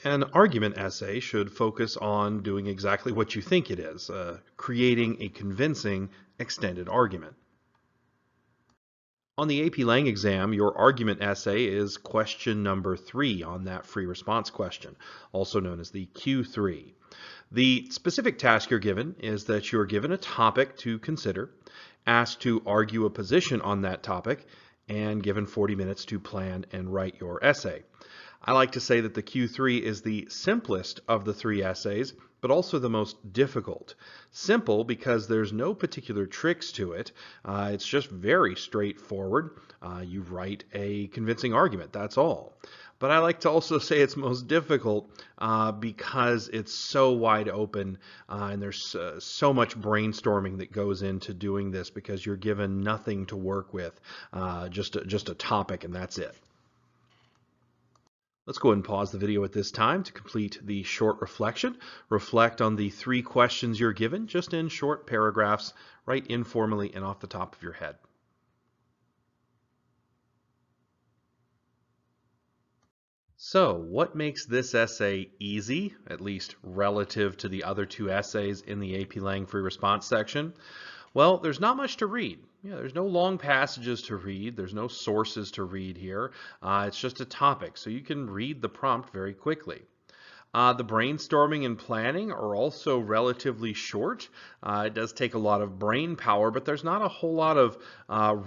An argument essay should focus on doing exactly what you think it is, creating a convincing extended argument. On the AP Lang exam, your argument essay is question number 3 on that free response question, also known as the Q3. The specific task you're given is that you're given a topic to consider, asked to argue a position on that topic, and given 40 minutes to plan and write your essay. I like to say that the Q3 is the simplest of the 3 essays, but also the most difficult. Simple because there's no particular tricks to it. It's just very straightforward. You write a convincing argument, that's all. But I like to also say it's most difficult because it's so wide open and there's so much brainstorming that goes into doing this because you're given nothing to work with, just a topic, and that's it. Let's go ahead and pause the video at this time to complete the short reflection. Reflect on the 3 questions you're given, just in short paragraphs, right informally and off the top of your head. So, what makes this essay easy, at least relative to the other 2 essays in the AP Lang free response section? Well, there's not much to read. There's no long passages to read. There's no sources to read here. It's just a topic, so you can read the prompt very quickly. The brainstorming and planning are also relatively short. It does take a lot of brain power, but there's not a whole lot of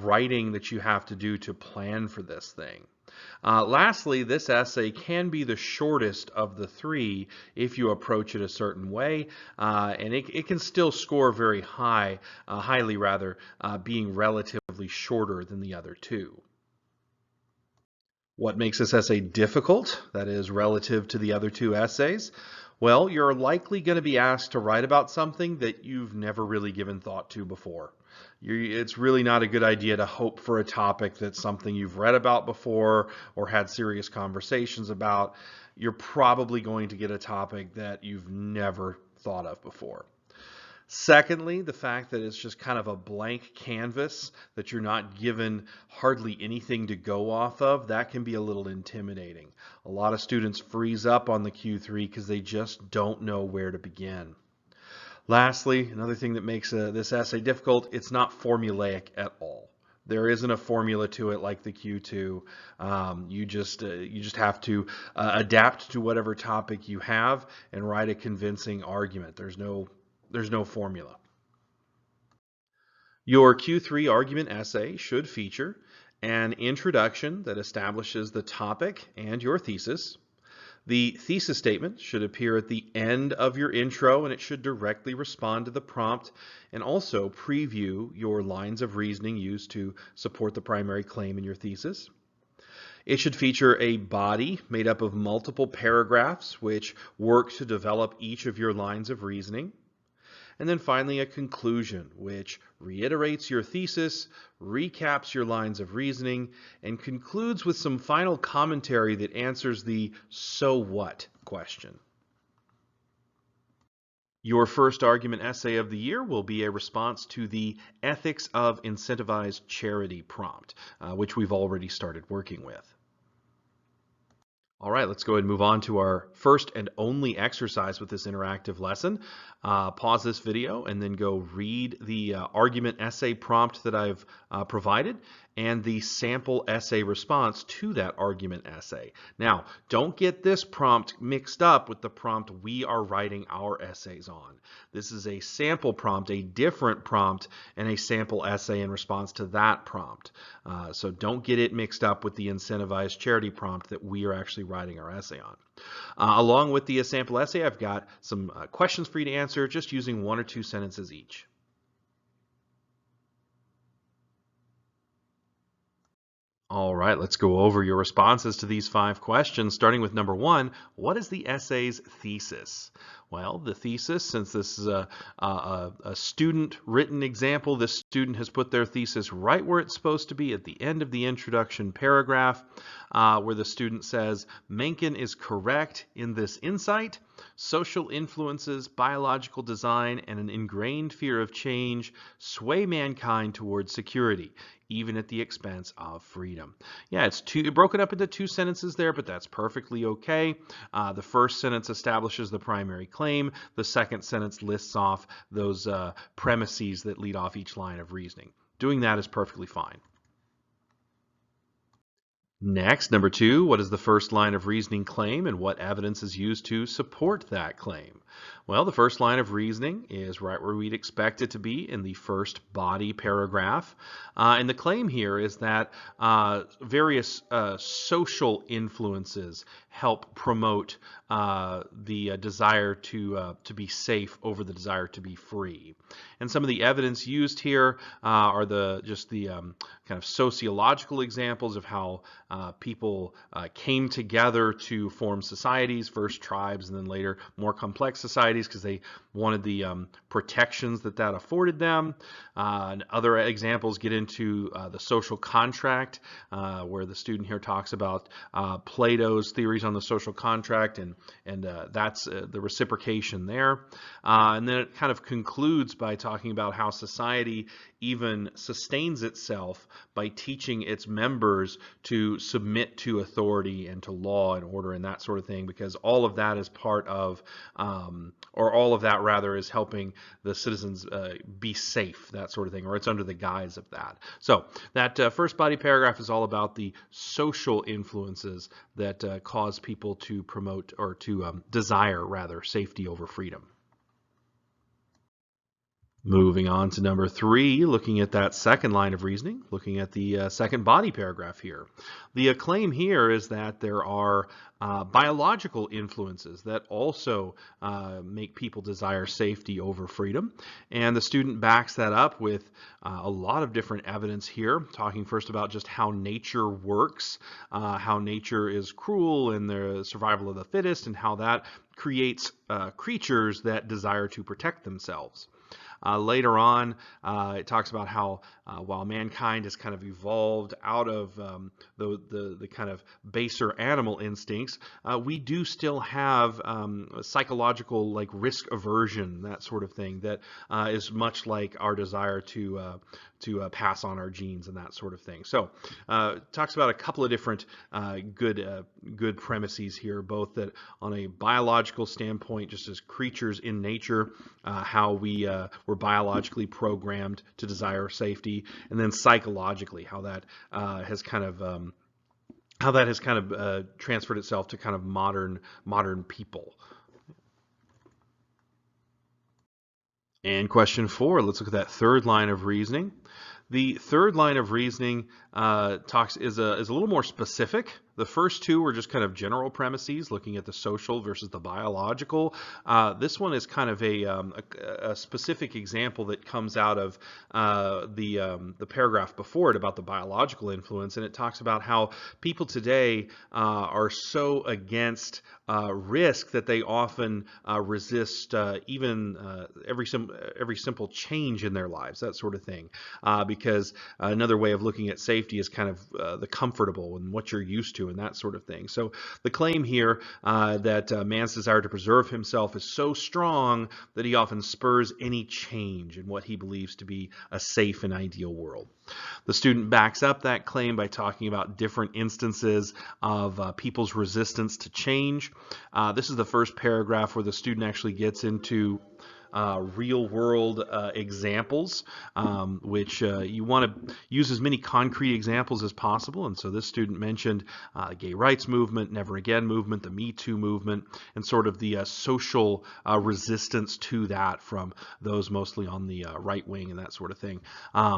writing that you have to do to plan for this thing. Lastly, this essay can be the shortest of the 3 if you approach it a certain way, and it can still score very highly rather, being relatively shorter than the other 2. What makes this essay difficult, that is, relative to the other 2 essays? Well, you're likely going to be asked to write about something that you've never really given thought to before. It's really not a good idea to hope for a topic that's something you've read about before or had serious conversations about. You're probably going to get a topic that you've never thought of before. Secondly, the fact that it's just kind of a blank canvas, that you're not given hardly anything to go off of, that can be a little intimidating. A lot of students freeze up on the Q3 because they just don't know where to begin. Lastly, another thing that makes this essay difficult, it's not formulaic at all. There isn't a formula to it like the Q2. You just have to adapt to whatever topic you have and write a convincing argument. There's no formula. Your Q3 argument essay should feature an introduction that establishes the topic and your thesis. The thesis statement should appear at the end of your intro, and it should directly respond to the prompt and also preview your lines of reasoning used to support the primary claim in your thesis. It should feature a body made up of multiple paragraphs which work to develop each of your lines of reasoning. And then finally, a conclusion, which reiterates your thesis, recaps your lines of reasoning, and concludes with some final commentary that answers the "so what" question. Your first argument essay of the year will be a response to the Ethics of Incentivized Charity prompt, which we've already started working with. All right, let's go ahead and move on to our first and only exercise with this interactive lesson. Pause this video and then go read the argument essay prompt that I've provided and the sample essay response to that argument essay. Now, don't get this prompt mixed up with the prompt we are writing our essays on. This is a sample prompt, a different prompt, and a sample essay in response to that prompt. So don't get it mixed up with the incentivized charity prompt that we are actually writing our essay on. Along with the sample essay, I've got some questions for you to answer, just using 1 or 2 sentences each. All right, let's go over your responses to these 5 questions, starting with number 1. What is the essay's thesis? Well, the thesis, since this is a student-written example, this student has put their thesis right where it's supposed to be at the end of the introduction paragraph, where the student says, Mencken is correct in this insight. Social influences, biological design, and an ingrained fear of change sway mankind towards security. even at the expense of freedom. Yeah, it's broken up into two sentences there, but that's perfectly okay. The first sentence establishes the primary claim. The second sentence lists off those premises that lead off each line of reasoning. Doing that is perfectly fine. Next, number 2, what does the first line of reasoning claim and what evidence is used to support that claim? Well, the first line of reasoning is right where we'd expect it to be in the first body paragraph. And the claim here is that various social influences help promote the desire to be safe over the desire to be free. And some of the evidence used here are just the kind of sociological examples of how people came together to form societies, first tribes and then later more complex societies because they wanted the protections that afforded them. And other examples get into the social contract, where the student here talks about Plato's theories on the social contract, and that's the reciprocation there. And then it kind of concludes by talking about how society even sustains itself by teaching its members to submit to authority and to law and order and that sort of thing, because all of that is part of, or all of that rather, is helping the citizens be safe, that sort of thing, or it's under the guise of that. So that first body paragraph is all about the social influences that cause people to promote, or to desire rather, safety over freedom. Moving on to number 3, looking at that second line of reasoning, looking at the second body paragraph here. The claim here is that there are biological influences that also make people desire safety over freedom. And the student backs that up with a lot of different evidence here, talking first about just how nature works, how nature is cruel and the survival of the fittest, and how that creates creatures that desire to protect themselves. Later on, it talks about how while mankind has kind of evolved out of the kind of baser animal instincts, we do still have psychological, like, risk aversion, that sort of thing, that is much like our desire to pass on our genes and that sort of thing. So talks about a couple of different good premises here, both that on a biological standpoint, just as creatures in nature, how we're biologically programmed to desire safety, and then psychologically how that has kind of transferred itself to kind of modern people. And question 4, let's look at that third line of reasoning. The third line of reasoning is a little more specific. The first two were just kind of general premises, looking at the social versus the biological. This one is kind of a specific example that comes out of the paragraph before it about the biological influence, and it talks about how people today are so against risk that they often resist even every simple change in their lives, that sort of thing, because another way of looking at safety is kind of the comfortable and what you're used to and that sort of thing. So the claim here that man's desire to preserve himself is so strong that he often spurs any change in what he believes to be a safe and ideal world. The student backs up that claim by talking about different instances of people's resistance to change. This is the first paragraph where the student actually gets into real-world examples, which you want to use as many concrete examples as possible. And so this student mentioned the gay rights movement, Never Again movement, the Me Too movement, and sort of the social resistance to that from those mostly on the right wing and that sort of thing.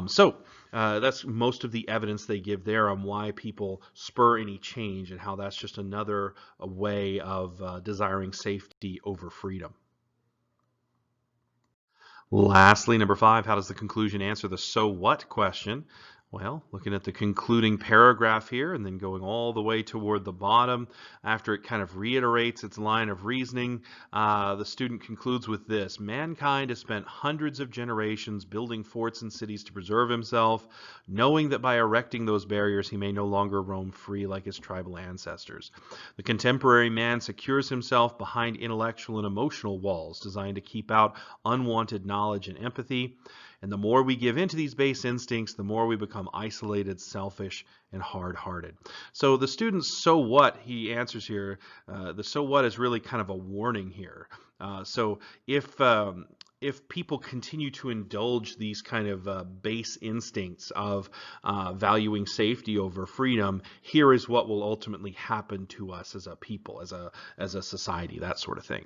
So that's most of the evidence they give there on why people spur any change and how that's just another way of desiring safety over freedom. Lastly, number 5, how does the conclusion answer the so what question? Well, looking at the concluding paragraph here and then going all the way toward the bottom, after it kind of reiterates its line of reasoning, the student concludes with this: mankind has spent hundreds of generations building forts and cities to preserve himself, knowing that by erecting those barriers he may no longer roam free like his tribal ancestors. The contemporary man secures himself behind intellectual and emotional walls designed to keep out unwanted knowledge and empathy. And the more we give into these base instincts, the more we become isolated, selfish, and hard-hearted. So the student's "so what," he answers here, the "so what" is really kind of a warning here. So if people continue to indulge these kind of base instincts of valuing safety over freedom, here is what will ultimately happen to us as a people, as a society, that sort of thing.